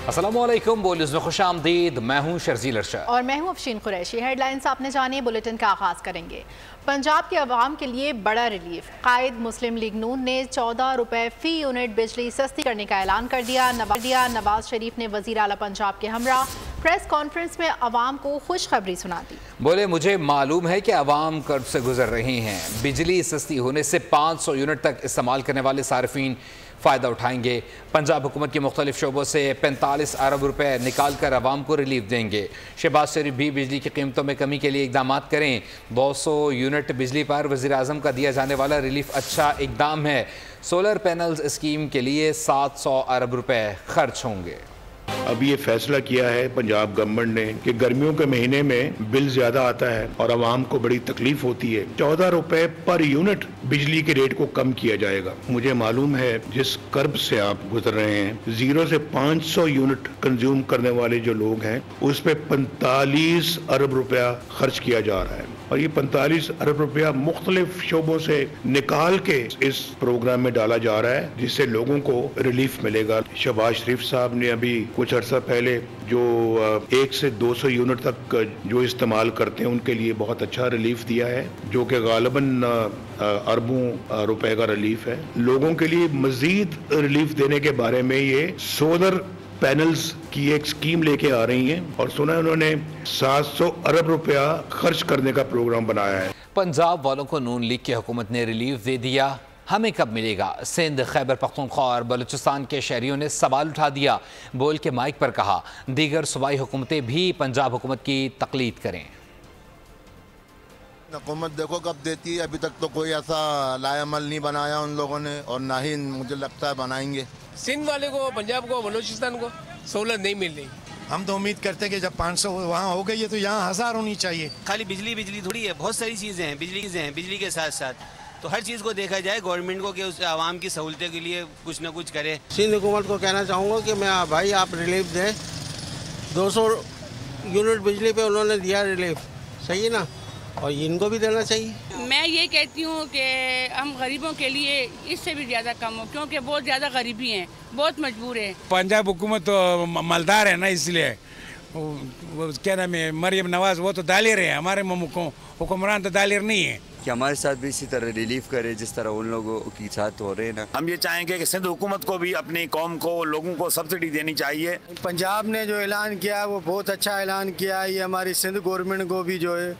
अस्सलामुअलैकुम, बोलिस में खुशामदीद। मैं हूं शर्जील अरशद और मैं हूं अफशीन कुरैशी। हेडलाइंस आपने जानिए, बुलेटिन का आगाज करेंगे। पंजाब के अवाम के लिए बड़ा रिलीफ। कायद मुस्लिम लीग नून ने 14 रुपए फी यूनिट बिजली सस्ती करने का ऐलान कर दिया। नवाज शरीफ ने वजीर आला पंजाब के हमरा प्रेस कॉन्फ्रेंस में अवाम को खुशखबरी सुना दी। बोले, मुझे मालूम है कि अवाम कर्ज से गुजर रही हैं। बिजली सस्ती होने से 500 यूनिट तक इस्तेमाल करने वाले सार्फिन फ़ायदा उठाएंगे। पंजाब हुकूमत के मुख्तलिफ शोबों से 45 अरब रुपए निकाल कर अवाम को रिलीफ देंगे। शहबाज शरीफ भी बिजली की कीमतों में कमी के लिए इकदाम करें। 200 यूनिट बिजली पर वज़ीर आज़म का दिया जाने वाला रिलीफ अच्छा इकदाम है। सोलर पैनल्स स्कीम के लिए 700 अरब रुपए खर्च होंगे। अब ये फैसला किया है पंजाब गवर्नमेंट ने कि गर्मियों के महीने में बिल ज्यादा आता है और आवाम को बड़ी तकलीफ होती है। 14 रुपए पर यूनिट बिजली के रेट को कम किया जाएगा। मुझे मालूम है जिस कर्ब से आप गुजर रहे हैं, 0 से 500 यूनिट कंज्यूम करने वाले जो लोग हैं उस पे 45 अरब रुपया खर्च किया जा रहा है और ये 45 अरब रुपया मुख्तलिफ शोबों से निकाल के इस प्रोग्राम में डाला जा रहा है, जिससे लोगों को रिलीफ मिलेगा। शहबाज शरीफ साहब ने अभी कुछ अर्सा पहले जो 1 से 200 यूनिट तक जो इस्तेमाल करते हैं उनके लिए बहुत अच्छा रिलीफ दिया है, जो कि गालिबन अरबों रुपए का रिलीफ है। लोगों के लिए मजीद रिलीफ देने के बारे में ये सोलर पैनल्स की एक स्कीम लेके आ रही हैं और सुना है उन्होंने 700 अरब रुपया खर्च करने का प्रोग्राम बनाया है। पंजाब वालों को नून लीग की हुकूमत ने रिलीफ दे दिया, हमें कब मिलेगा? सिंध, खैबर पख्तूनख्वा और बलूचिस्तान के शहरियों ने सवाल उठा दिया। बोल के माइक पर कहा, दीगर सूबाई हुकूमतें भी पंजाब हुकूमत की तकलीद करें। हुकूमत देखो कब देती है, अभी तक तो कोई ऐसा लाएअमल नहीं बनाया उन लोगों ने और ना ही मुझे लगता है बनाएंगे। सिंध वाले को, पंजाब को, बलूचिस्तान को सहूलत नहीं मिल रही। हम तो उम्मीद करते हैं कि जब 500 वहाँ हो गई है तो यहाँ 1000 होनी चाहिए। खाली बिजली थोड़ी है, बहुत सारी चीज़ें हैं। बिजली के साथ साथ तो हर चीज़ को देखा जाए गवर्नमेंट को कि उस आवाम की सहूलतें के लिए कुछ ना कुछ करे। सिंध हुकूमत को कहना चाहूँगा कि मैं भाई आप रिलीफ दें। 200 यूनिट बिजली पे उन्होंने दिया रिलीफ, सही है ना, और इनको भी देना चाहिए। मैं ये कहती हूँ कि हम गरीबों के लिए इससे भी ज़्यादा कम हो, क्योंकि बहुत ज़्यादा गरीबी हैं, बहुत मजबूर है। पंजाब हुकूमत तो मालदार है ना, इसलिए क्या नाम है, मरियम नवाज वो तो दालिर है, हमारे हुक्मरान तो दालिर नहीं है। कि हमारे साथ भी इसी तरह रिलीफ करे जिस तरह उन लोगों के साथ हो रहे हैं ना। हम ये चाहेंगे कि सिंध हुकूमत को भी अपनी कौम को, लोगों को सब्सिडी देनी चाहिए। पंजाब ने जो ऐलान किया वो बहुत अच्छा ऐलान किया। ये हमारी सिंध गवर्नमेंट को भी जो है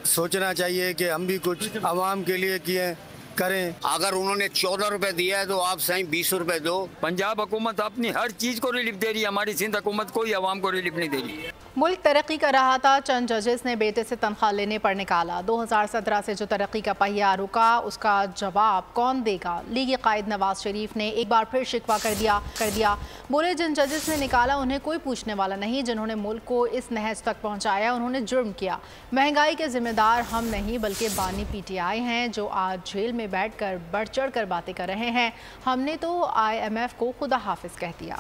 सोचना चाहिए कि हम भी कुछ आवाम के लिए किए करें। अगर उन्होंने 14 रुपए दिया है तो आप सही 20 रुपए दो। पंजाब हुकूमत अपनी हर चीज को रिलीफ दे रही है, हमारी सिंध हुकूमत कोई आवाम को रिलीफ नहीं दे रही। मुल्क तरक्की कर रहा था, चंद जजेस ने बेटे से तनख्वाह लेने पर निकाला। 2017 से जो तरक्की का पहिया रुका, उसका जवाब कौन देगा? लीगी कायद नवाज शरीफ ने एक बार फिर शिकवा कर दिया। बोले, जिन जजेस ने निकाला उन्हें कोई पूछने वाला नहीं। जिन्होंने मुल्क को इस नहज तक पहुँचाया उन्होंने जुर्म किया। महंगाई के जिम्मेदार हम नहीं बल्कि बानी PTI हैं, जो आज जेल में बैठकर बढ़ चढ़ कर बातें कर रहे हैं। हमने तो IMF को खुदा हाफिज कह दिया।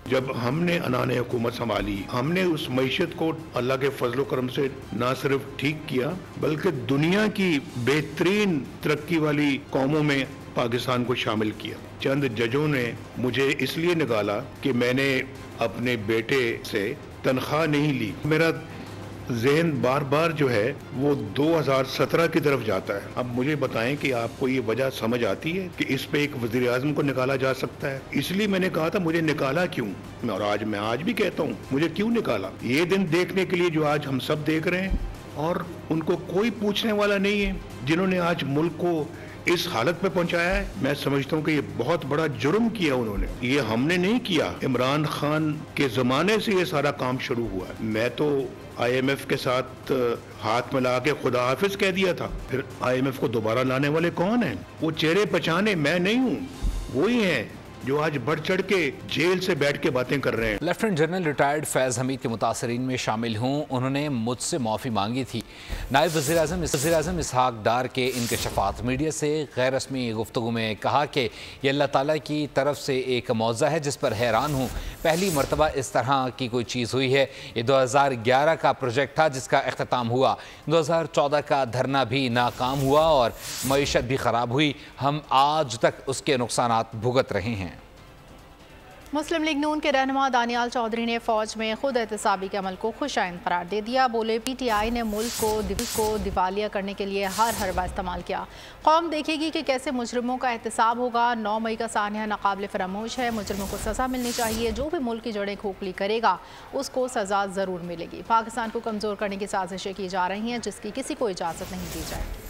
जब हमने अनाने हुकूमत संभाली, हमने उस मईशत को अल्लाह के फजल करम से ना सिर्फ ठीक किया बल्कि दुनिया की बेहतरीन तरक्की वाली कौमों में पाकिस्तान को शामिल किया। चंद जजों ने मुझे इसलिए निकाला कि मैंने अपने बेटे से तनख्वाह नहीं ली। मेरा ज़हन बार बार जो है वो 2017 की तरफ जाता है। अब मुझे बताएं कि आपको ये वजह समझ आती है कि इस पे एक वज़ीर आज़म को निकाला जा सकता है? इसलिए मैंने कहा था मुझे निकाला क्यों, और आज भी कहता हूँ मुझे क्यों निकाला। ये दिन देखने के लिए जो आज हम सब देख रहे हैं और उनको कोई पूछने वाला नहीं है, जिन्होंने आज मुल्क को इस हालत पे पहुंचाया है। मैं समझता हूँ कि ये बहुत बड़ा जुर्म किया उन्होंने। ये हमने नहीं किया, इमरान खान के ज़माने से ये सारा काम शुरू हुआ है। मैं तो IMF के साथ हाथ मिला के खुदा हाफिज कह दिया था। फिर IMF को दोबारा लाने वाले कौन हैं? वो चेहरे पहचाने मैं नहीं हूँ, वही हैं जो आज बढ़ चढ़ के जेल से बैठ के बातें कर रहे हैं। लेफ्टिनेंट जनरल रिटायर्ड फैज़ हमीद के मुतासरीन में शामिल हूँ। उन्होंने मुझसे माफ़ी मांगी थी। नायब वज़ीर आज़म इसहाक डार के इंकशाफात मीडिया से गैर रस्मी गुफ्तगू में कहा कि ये अल्लाह ताला की तरफ से एक मौज़ा है जिस पर हैरान हूँ। पहली मरतबा इस तरह की कोई चीज़ हुई है। ये 2011 का प्रोजेक्ट था जिसका अख्ताम हुआ। 2014 का धरना भी नाकाम हुआ और मईशत भी ख़राब हुई। हम आज तक उसके नुकसानात भुगत रहे हैं। मुस्लिम लीग नून के रहनुमा दानियाल चौधरी ने फौज में खुद एहतसाबी के अमल को खुशाइंद करार दे दिया। बोले PTI ने मुल्क को दिवालिया करने के लिए हर हरबा इस्तेमाल किया। कौम देखेगी कि कैसे मुजरिमों का एहतसाब होगा। 9 मई का सानिया नाकाबिल फरामोश है। मुजरिमों को सज़ा मिलनी चाहिए। जो भी मुल्क की जड़ें खोखली करेगा उसको सज़ा ज़रूर मिलेगी। पाकिस्तान को कमज़ोर करने की साजिशें की जा रही हैं जिसकी किसी को इजाज़त नहीं दी जाएगी।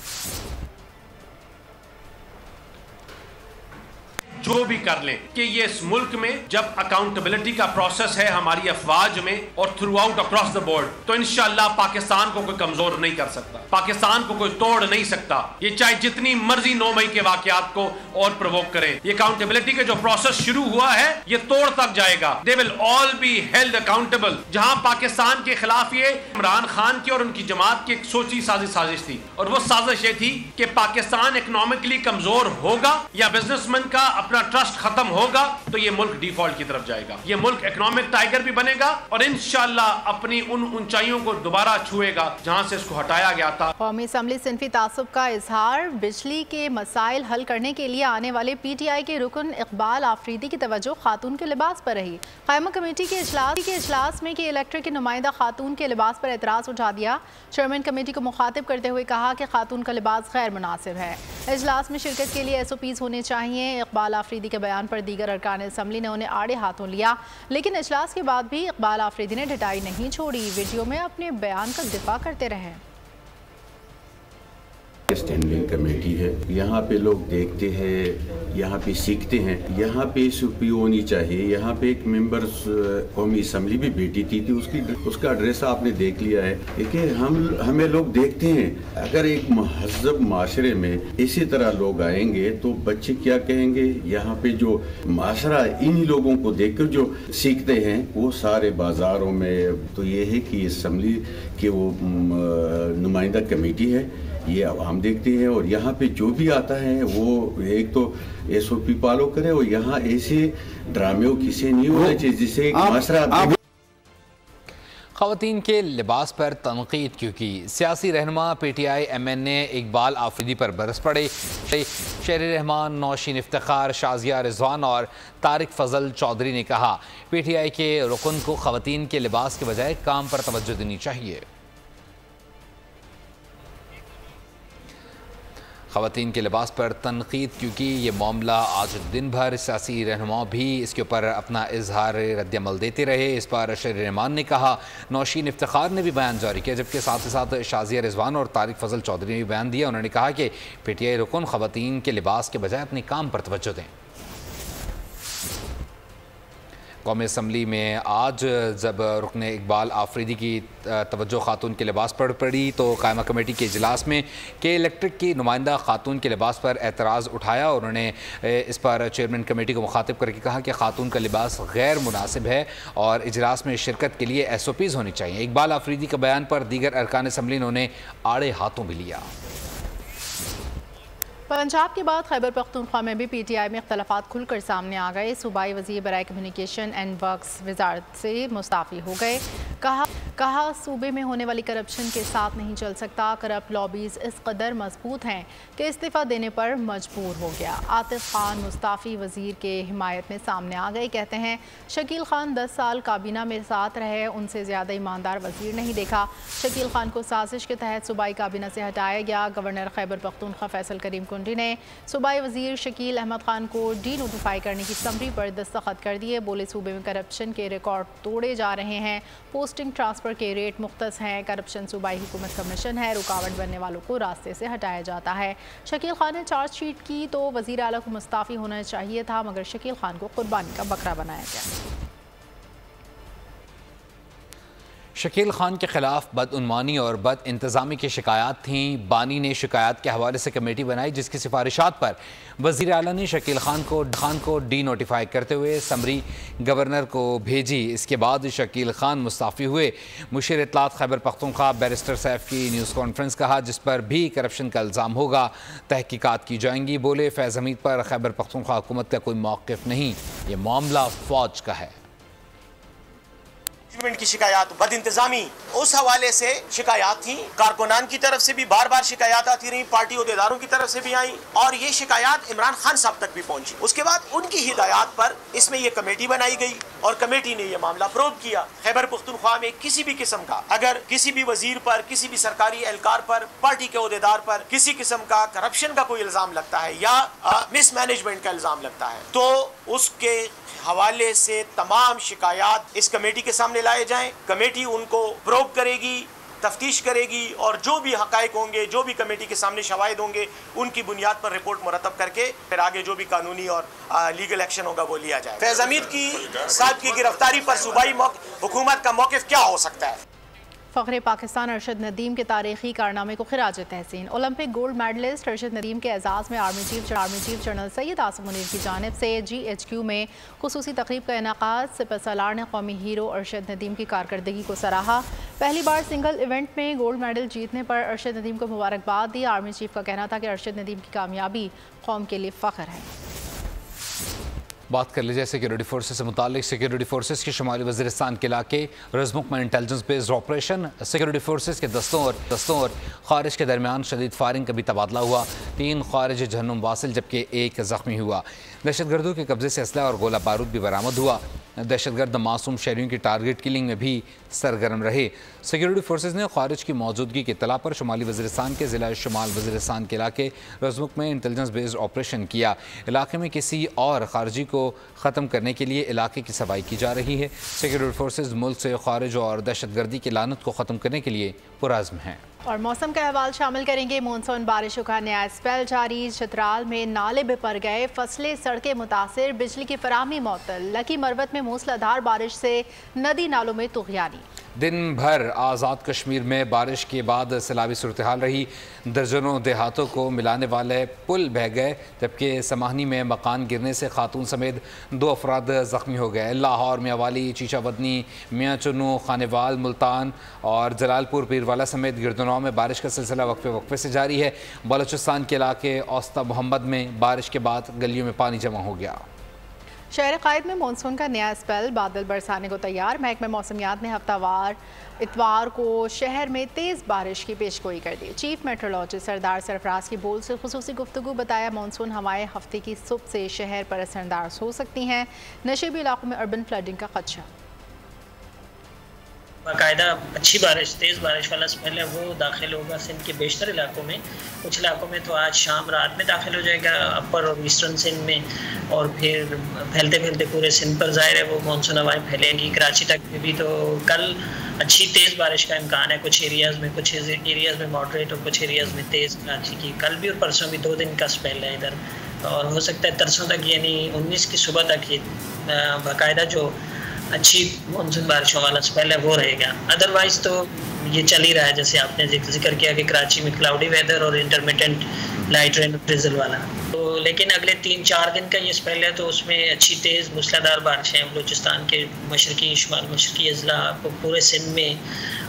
जो भी कर लें कि ये इस मुल्क में जब अकाउंटेबिलिटी का प्रोसेस है हमारी अफवाज में और through out across the board, तो इंशाअल्लाह पाकिस्तान को कोई कमजोर नहीं कर सकता, पाकिस्तान को कोई तोड़ नहीं सकता। ये चाहे जितनी मर्जी 9 मई के वाकयात को और प्रवोक करें, ये अकाउंटेबिलिटी के जो प्रोसेस शुरू हुआ है ये तोड़ तक जाएगा। They will all be held accountable. जहां पाकिस्तान के खिलाफ ये इमरान खान की और उनकी जमात की एक सोची साजिश थी, और वो साजिश ये थी कि पाकिस्तान इकोनॉमिकली कमजोर होगा या बिजनेसमैन का अपना ट्रस्ट खत्म होगा तो ये मुल्क डिफॉल्ट की तरफ जाएगा। ये मुल्क इकोनॉमिक टाइगर भी बनेगा और इंशाअल्लाह अपनी उन ऊंचाइयों को दोबारा छुएगा जहां से इसको हटाया गया था। कौमी असम्बली सिनफी तासुब का इजहार। बिजली के मसाइल हल करने के लिए आने वाले PTI के रुकन इकबाल आफरीदी की तवज्जो खातून के लिबास पर रही। कायमा कमेटी के इजलास में कि इलेक्ट्रिक की नुमाइंदा खातून के लिबास पर एतराज़ उठा दिया। चेयरमैन कमेटी को मुखातिब करते हुए कहा कि खातून का लिबास गैर मुनासिब है। इजलास में शिरकत के लिए SOPs होने चाहिए। इकबाल आफरीदी के बयान पर दीगर अरकान असम्बली ने उन्हें आड़े हाथों लिया, लेकिन इजलास के बाद भी इकबाल आफरीदी ने ढिठाई नहीं छोड़ी। वीडियो में अपने बयान का दिफा करते रहे। स्टैंडिंग कमेटी है, यहाँ पे लोग देखते हैं, यहाँ पे सीखते हैं। यहाँ पे SOP होनी चाहिए। यहाँ पे एक मेंबर्स कौमी असम्बली भी बैठी थी उसका एड्रेस आपने देख लिया है। देखिए हमें लोग देखते हैं, अगर एक महज़ब माशरे में इसी तरह लोग आएंगे तो बच्चे क्या कहेंगे। यहाँ पे जो माशरा इन्हीं लोगों को देख कर जो सीखते हैं वो सारे बाज़ारों में। तो ये है कि असम्बली की वो नुमाइंदा कमेटी है, ये आवाम देखती है, और यहाँ पे जो भी आता है वो एक तो SOP फॉलो करे, और यहाँ ऐसे ड्रामे किसे नहीं होना चाहिए जिससे एक मसला। ख़वातीन के लिबास पर तनकीद क्यों की। सियासी रहनुमा PTI MNA इकबाल आफरीदी पर बरस पड़े। शेर रहमान, नौशीन इफ्तिखार, शाजिया रिजवान और तारिक फजल चौधरी ने कहा PTI के रुकन को ख़वातीन के लिबास के बजाय काम पर तवज्जो देनी चाहिए। ख़वातीन के लिबास पर तनकीद क्योंकि ये मामला आज दिन भर सियासी रहनुमा भी इसके ऊपर अपना इजहार रद्दअमल देते रहे। इस पर शेर रहमान ने कहा, नौशीन इफ्तिखार ने भी बयान जारी किया, जबकि साथ ही साथ शाजिया रिजवान और तारिक फजल चौधरी ने भी बयान दिया। उन्होंने कहा कि PTI रुकन ख़वातीन के लिबास के बजाय अपने काम पर तवज्जो दें। कौमी असम्बली में आज जब रुकन इकबाल आफरीदी की तवज्जो खातून के लिबास पर पड़ी तो कायमा कमेटी के इजलास में के इलेक्ट्रिक की नुमाइंदा खातून के लिबास पर एतराज़ उठाया। उन्होंने इस पर चेयरमैन कमेटी को मुखातिब करके कहा कि खातून का लिबास गैर मुनासिब है और इजलास में शिरकत के लिए SOPs होनी चाहिए। इकबाल आफरीदी के बयान पर दीगर अरकान असम्बली ने उन्हें आड़े हाथों भी लिया। पंजाब के बाद खैबर पख्तूनख्वा में भी PTI में इख्तलाफात खुलकर सामने आ गए। सूबाई वज़ीर बराए कम्युनिकेशन एंड वर्क्स वजारत से मुस्ताफ़ी हो गए। कहा सूबे में होने वाली करप्शन के साथ नहीं चल सकता। करप्ट लॉबीज़ इस कदर मजबूत हैं कि इस्तीफ़ा देने पर मजबूर हो गया। आतिफ खान मुस्ताफ़ी वज़ीर के हिमायत में सामने आ गए। कहते हैं शकील खान 10 साल काबीना में साथ रहे, उनसे ज़्यादा ईमानदार वज़ीर नहीं देखा। शकील खान को साजिश के तहत सूबाई काबीना से हटाया गया। गवर्नर खैबर पख्तूनख्वा फैसल करीम कुंडी ने सूबाई वज़ीर शकील अहमद खान को डीनोटिफाई करने की समरी पर दस्तखत कर दिए। बोले सूबे में करप्शन के रिकॉर्ड तोड़े जा रहे हैं, पोस्टिंग ट्रांसफ़र के रेट मुख्तस हैं। करप्शन सूबाई हुकूमत का मिशन है, रुकावट बनने वालों को रास्ते से हटाया जाता है। शकील खान ने चार्जशीट की तो वज़ीर आला को मुस्ताफ़ी होना चाहिए था, मगर शकील खान को कुर्बानी का बकरा बनाया गया। शकील खान के खिलाफ बदउनवानी और बद इंतज़ामी की शिकायत थीं। बानी ने शिकायत के हवाले से कमेटी बनाई जिसकी सिफारिशात पर वज़ीर आला ने शकील खान को डीनोटिफाई करते हुए समरी गवर्नर को भेजी। इसके बाद शकील खान मुस्ताफ़ी हुए। मुशीर इत्तलात खैबर पख्तूनख्वा बैरिस्टर सैफ की न्यूज़ कॉन्फ्रेंस कहा जिस पर भी करप्शन का इल्ज़ाम होगा तहकीकात की जाएंगी। बोले फैज़ हमीद पर खैबर पख्तूनख्वा हुकूमत का कोई मौक़िफ़ नहीं, ये मामला फ़ौज का है। گورنمنٹ کی شکایات بد انتظامی اس حوالے سے شکایات تھیں، کارکنان کی طرف سے بھی بار بار شکایات آتی رہی، پارٹی عہدیداروں کی طرف سے بھی آئیں اور یہ شکایات عمران خان صاحب تک بھی پہنچی۔ اس کے بعد ان کی ہدایات پر اس میں یہ کمیٹی بنائی گئی اور کمیٹی نے یہ معاملہ پروب کیا۔ خیبر پختونخوا میں کسی بھی قسم کا اگر کسی بھی وزیر پر، کسی بھی سرکاری اہلکار پر، پارٹی کے عہدیدار پر کسی قسم کا کرپشن کا کوئی الزام لگتا ہے یا مس مینجمنٹ کا الزام لگتا ہے تو اس کے حوالے سے تمام شکایات اس کمیٹی کے سامنے لائے جائیں، کمیٹی ان کو پروب کرے گی، تفتیش کرے گی اور جو بھی حقائق ہوں گے، جو بھی کمیٹی کے سامنے شواہد ہوں گے، ان کی بنیاد پر رپورٹ مرتب کر کے پھر آگے جو بھی قانونی اور لیگل ایکشن ہوگا وہ لیا جائے۔ فیض حمید کی صاحب کی گرفتاری پر صوبائی حکومت کا موقف کیا ہو سکتا ہے؟ فخر پاکستان ارشد ندیم کے تاریخی کارنامے کو خراج تحسین۔ Olympic gold medalist Arshad Nadeem کے اعزاز میں army chief general Syed Asim Munir کی جانب سے GHQ میں خصوصی تقریب کا انعقاد۔ سپہ سالار نے قومی ہیرو ارشد ندیم کی کارکردگی کو سراہا۔ پہلی بار سنگل ایونٹ میں گولڈ میڈل جیتنے پر ارشد ندیم کو مبارکباد دی۔ آرمی چیف کا کہنا تھا کہ ارشد ندیم کی کامیابی قوم کے لیے فخر ہے۔ بات کر لیجیے سیکیورٹی فورسز سے متعلق۔ سیکیورٹی فورسز کے شمالی وزیرستان کے علاقے رزمک میں intelligence based operation, security forces کے دستوں اور خارج کے درمیان شدید فائرنگ کا بھی تبادلہ ہوا۔ 3 خارج جہنم واصل جبکہ 1 زخمی ہوا۔ دہشت گردوں کے قبضے سے اسلحہ اور گولہ بارود بھی برآمد ہوا۔ دہشت گرد معصوم شہریوں کی ٹارگٹ کلنگ میں بھی سرگرم رہے۔ سیکیورٹی فورسز نے خارج کی موجودگی کی اطلاع پر شمالی وزیرستان کے ضلع شمال وزیرستان کے علاقے رزمک میں انٹیلیجنس بیسڈ آپریشن کیا۔ علاقے میں کسی اور خارجی کو ختم کرنے کے لیے علاقے کی صفائی کی جا رہی ہے۔ سیکیورٹی فورسز ملک سے خارج اور دہشت گردی کی لعنت کو ختم کرنے کے لیے پرعزم ہیں۔ اور موسم کا احوال شامل کریں گے۔ مونسون بارشوں کا نیا اسپیل جاری۔ چترال میں نالے بھر گئے، فصلیں سڑکیں متاثر، بجلی کی فراہمی معطل۔ لکی مروت میں موسلادھار بارش سے ندی نالوں میں طغیانی۔ دن بھر آزاد کشمیر میں بارش کے بعد سیلابی صورتحال رہی۔ درجنوں دیہاتوں کو ملانے والے پل بہہ گئے جبکہ سماہنی میں مکان گرنے سے خاتون سمیت 2 افراد زخمی ہو گئے۔ لاہور میں میاوالی، چیچا ودنی، میاں چنو، خانیوال، ملتان اور جلال پور پیروالا سمیت گردنواؤں میں بارش کا سلسلہ وقفے سے جاری ہے۔ بلوچستان کے علاقے اوسطا محمد میں بارش کے بعد گلیوں میں پانی جمع ہو گیا۔ شہر قائد میں مونسون کا نیا اسپیل، بادل برسانے کو تیار۔ محکمہ موسمیات نے ہفتہ وار اتوار کو شہر میں تیز بارش کی پیشگوئی کر دی۔ چیف میٹرولوجسٹ سردار سرفراز کی بول سے خصوصی گفتگو بتایا مونسون ہوائیں ہفتے کی صبح سے شہر پر اثر انداز ہو سکتی ہیں۔ نشیبی علاقوں میں اربن فلڈنگ کا خدشہ۔ باقاعدہ اچھی بارش، تیز بارش والا اسپیل ہے وہ داخل ہوگا سندھ کے بیشتر علاقوں میں۔ کچھ علاقوں میں تو آج شام رات میں داخل ہو جائے گا، اپر اور ایسٹرن سندھ میں، اور پھر پھیلتے پورے سندھ پر ظاہر ہے وہ مانسون ہوائیں پھیلیں گی۔ کراچی تک بھی تو کل اچھی تیز بارش کا امکان ہے، کچھ ایریاز میں ماڈریٹ اور کچھ ایریاز میں تیز۔ کراچی کی کل بھی اور پرسوں بھی 2 دن کا اسپیل ہے ادھر، اور ہو سکتا ہے ترسوں تک یعنی 19 کی صبح تک یہ باقاعدہ جو اچھی مانسون بارشوں والا اسپیل ہے وہ رہے گا۔ ادروائز تو یہ چل ہی رہا ہے، جیسے آپ نے ذکر کیا کہ کراچی میں کلاؤڈی ویدر اور انٹرمیٹنٹ لائٹ رین ڈریزل والا، تو لیکن اگلے 3-4 دن کا یہ اسپیل ہے تو اس میں اچھی تیز موسلادھار بارشیں بلوچستان کے مشرقی شمال مشرقی اضلاع پورے سندھ میں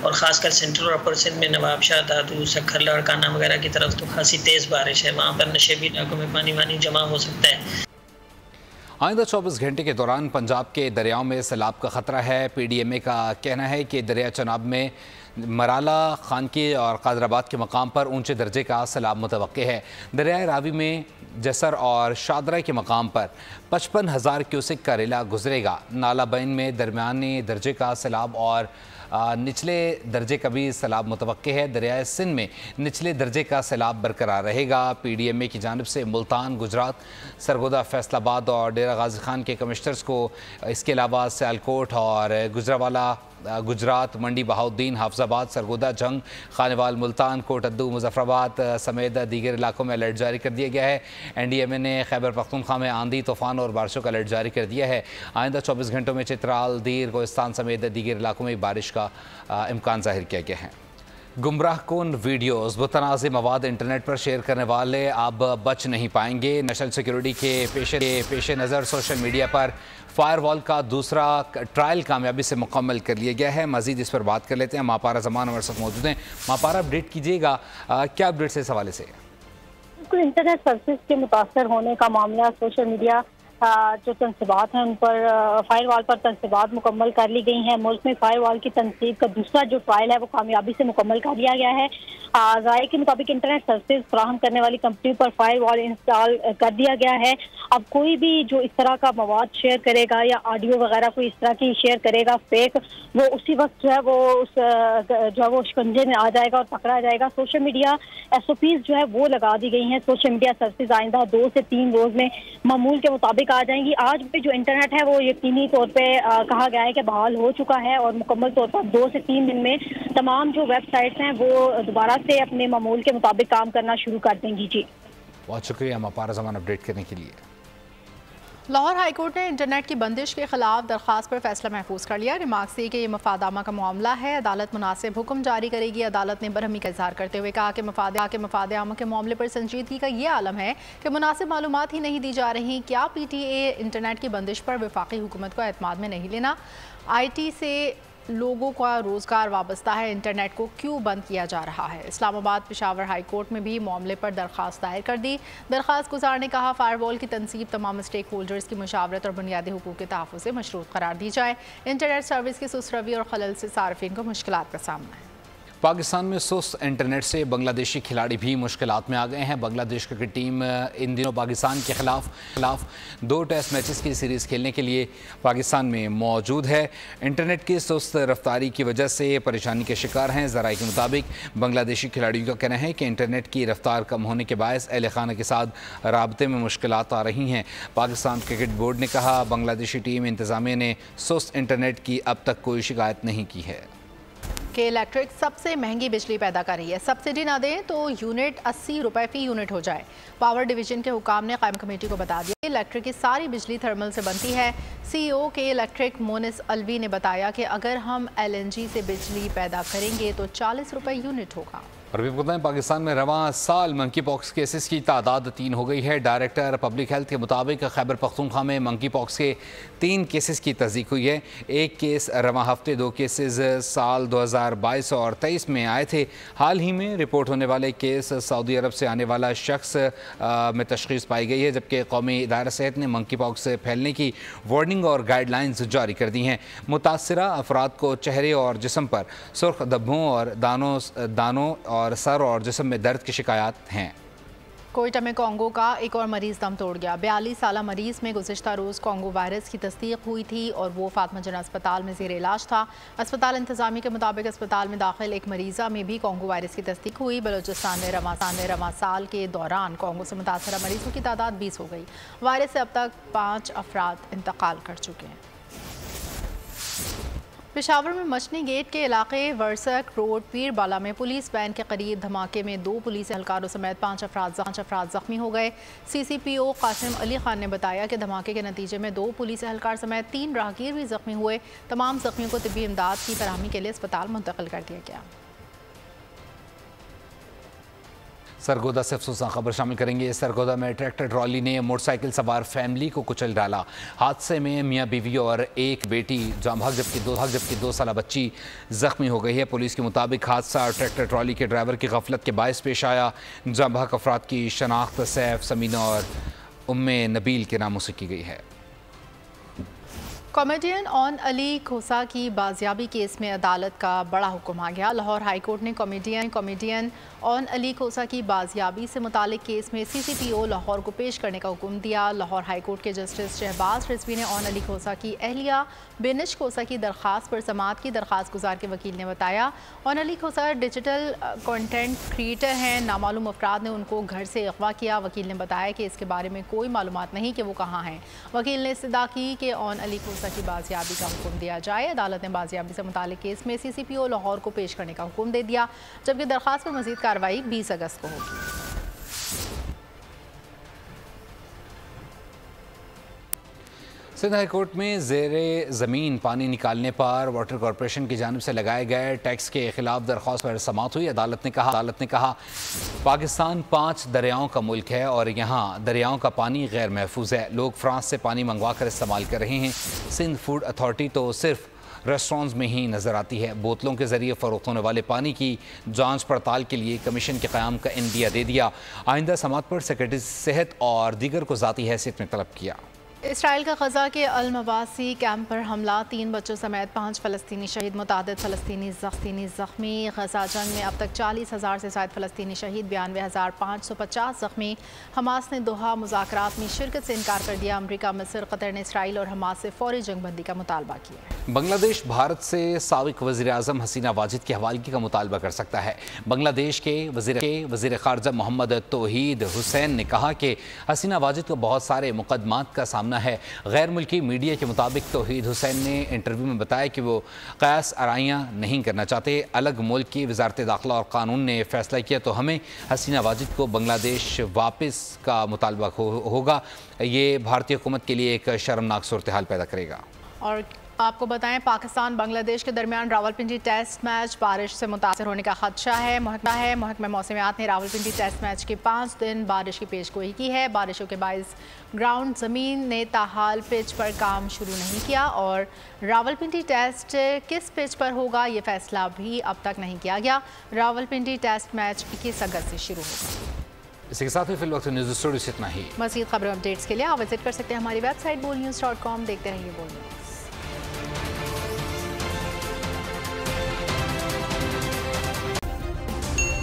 اور خاص کر سینٹرل اور اپر سندھ میں نواب شاہ، دادو، سکھر، لاڑکانہ وغیرہ کی طرف تو خاصی تیز بارش ہے۔ وہاں پر نشیبی علاقوں میں پانی جمع ہو سکتا ہے۔ آئندہ 24 گھنٹے کے دوران پنجاب کے دریاؤں میں سیلاب کا خطرہ ہے۔ PDMA کا کہنا ہے کہ دریا چناب میں مرالا، خانقی اور قادر آباد کے مقام پر اونچے درجے کا سیلاب متوقع ہے۔ دریائے راوی میں جسر اور شادرہ کے مقام پر 55,000 کیوسک کا ریلا گزرے گا۔ نالا بین میں درمیانی درجے کا سیلاب اور نچلے درجے کا بھی سیلاب متوقع ہے۔ دریائے سندھ میں نچلے درجے کا سیلاب برقرار رہے گا۔ PDMA کی جانب سے ملتان، گجرات، سرگودا، فیصل آباد اور ڈیرہ غازی خان کے کمشنرز کو اس کے علاوہ سیالکوٹ اور گجرانوالہ، گجرات، منڈی بہاؤدین، حافظ آباد، سرگودا، جنگ، خانیوال، ملتان، کوٹ ادو، مظفر آباد سمیت دیگر علاقوں میں الرٹ جاری کر دیا گیا ہے۔ NDMA نے خیبر پختونخوا میں آندھی، طوفان اور بارشوں کا الرٹ جاری کر دیا ہے۔ آئندہ 24 گھنٹوں میں چترال، دیر، کوہستان سمیت دیگر علاقوں میں بارش کا امکان ظاہر کیا گیا ہے۔ گمراہ کن ویڈیوز، متنازع مواد انٹرنیٹ پر شیئر کرنے والے اب بچ نہیں پائیں گے۔ نیشنل سیکیورٹی کے پیش نظر سوشل میڈیا پر فائر وال کا دوسرا ٹرائل کامیابی سے مکمل کر لیا گیا ہے۔ مزید اس پر بات کر لیتے ہیں۔ ماپارا زمان ہمارے ساتھ موجود ہیں۔ ماپارا، اپڈیٹ کیجیے گا، کیا اپڈیٹس اس حوالے سے؟ انٹرنیٹ سروسز کے متاثر ہونے کا معاملہ سوشل میڈیا जो तनसीबात हैं उन पर फायर वॉल पर तनसीबात मुकम्मल कर ली गई हैं। मुल्क में फायर वॉल की तनसीब का दूसरा जो ट्रायल है वो कामयाबी से मुकम्मल कर लिया गया है। ज़ाये के मुताबिक इंटरनेट सर्विस फराहम करने वाली कंपनी पर फायर वॉल इंस्टॉल कर दिया गया है। अब कोई भी जो इस तरह का मवाद शेयर करेगा या ऑडियो वगैरह कोई इस तरह की शेयर करेगा फेक, वो उसी वक्त जो है वो उस जो है वो शिकंजे में आ जाएगा और पकड़ा जाएगा। सोशल मीडिया SOPs जो है वो लगा दी गई हैं। सोशल मीडिया सर्विस आइंदा 2 से 3 रोज में मामूल के मुताबिक आ जाएंगी। आज भी जो इंटरनेट है वो यकीनी तौर पे कहा गया है कि बहाल हो चुका है और मुकम्मल तौर पर 2 से 3 दिन में तमाम जो वेबसाइट्स हैं वो दोबारा से अपने मामूल के मुताबिक काम करना शुरू कर देंगी। जी बहुत शुक्रिया हम अपार ज़मान अपडेट करने के लिए। लाहौर हाई कोर्ट ने इंटरनेट की बंदिश के खिलाफ दरख्वास्त पर फैसला महफूज कर लिया। रिमार्क्स दी कि ये मफादामा का मामला है, अदालत मुनासिब हुक्म जारी करेगी। अदालत ने बरहमी का इजहार करते हुए कहा कि मफाद आम के मामले पर संजीदगी का ये आलम है कि मुनासिब मालूमात ही नहीं दी जा रही। क्या PTA इंटरनेट की बंदिश पर वफाकी हुकूमत को एतमाद में नहीं लेना? IT से लोगों का रोज़गार वाबस्ता है, इंटरनेट को क्यों बंद किया जा रहा है? इस्लामाबाद पेशावर हाई कोर्ट में भी मामले पर दरख्वास्त दायर कर दी। दरख्वास्त गुजार ने कहा फायरवॉल की तनसीब तमाम स्टेक होल्डर्स की मुशावरत और बुनियादी हुकूक के तहफ़्फ़ुज़ से मशरूत करार दी जाए। इंटरनेट सर्विस की सुस्त रवि और खलल से सार्फिन को मुश्किलात का सामना है। पाकिस्तान में सुस्त इंटरनेट से बांग्लादेशी खिलाड़ी भी मुश्किलात में आ गए हैं। बांग्लादेश क्रिकेट टीम इन दिनों पाकिस्तान के खिलाफ 2 टेस्ट मैचेस की सीरीज़ खेलने के लिए पाकिस्तान में मौजूद है। इंटरनेट की सुस्त रफ्तारी की वजह से परेशानी के शिकार हैं। ज़राए के मुताबिक बांग्लादेशी खिलाड़ियों का कहना है कि इंटरनेट की रफ्तार कम होने के बायस अहल खाना के साथ राबते में मुश्किलात आ रही हैं। पाकिस्तान क्रिकेट बोर्ड ने कहा बांग्लादेशी टीम इंतज़ामिया ने सुस्त इंटरनेट की अब तक कोई शिकायत नहीं की है। कि इलेक्ट्रिक सबसे महंगी बिजली पैदा कर रही है, सब्सिडी ना दें तो यूनिट 80 रुपये फ़ी यूनिट हो जाए। पावर डिवीजन के हुकाम ने कायम कमेटी को बता दिया इलेक्ट्रिक की सारी बिजली थर्मल से बनती है। CEO के इलेक्ट्रिक मोनिस अलवी ने बताया कि अगर हम LNG से बिजली पैदा करेंगे तो 40 रुपये यूनिट होगा। और भी बताएं पाकिस्तान में रवां साल मंकी पॉक्स केसेस की तादाद 3 हो गई है। डायरेक्टर पब्लिक हेल्थ के मुताबिक खैबर पख्तूनख्वा में मंकी पॉक्स के 3 केसेस की तस्दीक हुई है। 1 केस रवां हफ्ते, 2 केसेस साल 2022 और 23 में आए थे। हाल ही में रिपोर्ट होने वाले केस सऊदी अरब से आने वाला शख्स में तशखीस पाई गई है, जबकि कौमी इदारा सेहत ने मंकी पॉक्स से फैलने की वार्निंग और गाइडलाइंस जारी कर दी हैं। मुतासरा अफराद को चेहरे और जिस्म पर सुर्ख धब्बों और दानों और सर और जिस्म में दर्द की शिकायत हैं। कोयटा में कोंगो का एक और मरीज दम तोड़ गया। 42 साला मरीज में गुज़िश्ता रोज़ कोंगो वायरस की तस्दीक हुई थी और वो फातिमा जना अस्पताल में ज़ेर इलाज था। अस्पताल इंतज़ामी के मुताबिक अस्पताल में दाखिल एक मरीज़ा में भी कोंगो वायरस की तस्दीक हुई। बलोचिस्तान में रवां साल के दौरान कोंगो से मुतासरा मरीजों की तादाद 20 हो गई। वायरस से अब तक 5 अफराद इंतकाल कर चुके हैं। पेशावर में मछली गेट के इलाके वर्सक रोड पीर बाला में पुलिस वैन के करीब धमाके में 2 पुलिस एहलकारों समेत 5 अफराद जख्मी हो गए। CCPO कासिम अली खान ने बताया कि धमाके के नतीजे में 2 पुलिस एहलकार समेत 3 राहगीर भी जख्मी हुए। तमाम जख्मियों को तिब्बी इमदाद की फराहमी के लिए अस्पताल मुंतकिल कर दिया गया। सरगोदा से अफसोसनाक खबर शामिल करेंगे। सरगोदा में ट्रैक्टर ट्रॉली ने मोटरसाइकिल सवार फैमिली को कुचल डाला। हादसे में मियां बीवी और एक बेटी जाम भाग जबकि 2 साला बच्ची जख्मी हो गई है। पुलिस के मुताबिक हादसा ट्रैक्टर ट्रॉली के ड्राइवर की गफलत के बायस पेश आया। जाम भाग अफराद की शनाख्त सैफ, समीना और उम्मे नबील के नामों से की गई है। कॉमेडियन ऑन अली खोसा की बाजियाबी केस में अदालत का बड़ा हुक्म आ गया। लाहौर हाई कोर्ट ने कॉमेडियन ऑन अली खोसा की बाजियाबी से मुतालिक केस में CCPO लाहौर को पेश करने का हुक्म दिया। लाहौर हाई कोर्ट के जस्टिस शहबाज रिजवी ने ऑन अली खोसा की अहलिया बेनिश खोसा की दरख्वास्त पर समाअत की। दरख्वास्त गुजार के वकील ने बताया Aun Ali Khosa digital content creator हैं। नामालूम अफराद ने उनको घर से अगवा किया। वकील ने बताया कि इसके बारे में कोई मालूमात नहीं कि वो कहाँ हैं। वकील ने इस्तदा की कि ऑन अली खोसा की बाजियाबी का हुक्म दिया जाए। अदालत ने बाजियाबी से मुतालिक केस में CCPO लाहौर को पेश करने का हुक्म दे दिया, जबकि दरख्वास्त पर मजीद कार्रवाई 20 अगस्त को होगी। सिंध हाई कोर्ट में ज़ेरे ज़मीन पानी निकालने पर वाटर कॉरपोरेशन की जानिब से लगाए गए टैक्स के खिलाफ दरख्वास्त पर समाअत हुई। अदालत ने कहा पाकिस्तान 5 दरियाओं का मुल्क है और यहाँ दरियाओं का पानी गैर महफूज है। लोग फ्रांस से पानी मंगवा कर इस्तेमाल कर रहे हैं। सिंध फूड अथॉरिटी तो सिर्फ रेस्टोरेंट्स में ही नज़र आती है। बोतलों के ज़रिए फ़रोख्त होने वाले पानी की जांच पड़ताल के लिए कमीशन के क़याम का इंदिया दे दिया। आइंदा समाअत पर सेक्रेटरी सेहत और दीगर को ज़ाती हैसियत में तलब किया। اسرائیل کا غزہ کے المواسی کیمپ پر حملہ، 3 بچوں سمیت 5 فلسطینی شہید، متعدد فلسطینی زخمی۔ غزہ جنگ میں اب تک 40,000 سے زائد فلسطینی شہید، 92,550 زخمی۔ حماس نے دوحہ مذاکرات میں شرکت سے انکار کر دیا۔ امریکہ، مصر، قطر نے اسرائیل اور حماس سے فوری جنگ بندی کا مطالبہ کیا۔ بنگلہ دیش بھارت سے سابق وزیر اعظم حسینہ واجد کی حوالگی کا مطالبہ کر سکتا ہے۔ بنگلہ دیش کے وزیر خارجہ محمد توحید حسین نے کہا کہ حسینہ واجد کو بہت سارے مقدمات کا سامنا ہے۔ غیر ملکی میڈیا کے مطابق توحید حسین نے انٹرویو میں بتایا کہ وہ قیاس آرائیاں نہیں کرنا چاہتے۔ الگ ملک کی وزارت داخلہ اور قانون نے فیصلہ کیا تو ہمیں حسینہ واجد کو بنگلہ دیش واپس کا مطالبہ ہوگا۔ یہ بھارتی حکومت کے لیے ایک شرمناک صورتحال پیدا کرے گا۔ اور آپ کو بتائیں، پاکستان بنگلہ دیش کے درمیان راولپنڈی ٹیسٹ میچ بارش سے متاثر ہونے کا خدشہ ہے۔ محکمہ موسمیات نے راولپنڈی ٹیسٹ میچ کے 5 دن بارش کی پیش گوئی کی ہے۔ بارشوں کے باعث گراؤنڈ زمین نے تاحال پچ پر کام شروع نہیں کیا اور راولپنڈی ٹیسٹ کس پچ پر ہوگا یہ فیصلہ بھی اب تک نہیں کیا گیا۔ راولپنڈی ٹیسٹ میچ 21 اگست سے شروع ہوگا۔ اسی کے ساتھ میں فی الوقت نیوز اسٹوڈیو سے اتنا ہی۔ مزید خبروں اپڈیٹس کے لیے آپ وزٹ کر سکتے ہیں ہماری ویب سائٹ bolnews.com۔ دیکھتے رہیے بول نیوز۔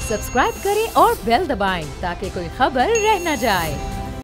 سبسکرائب کریں اور بیل دبائیں تاکہ کوئی خبر رہ نہ جائے۔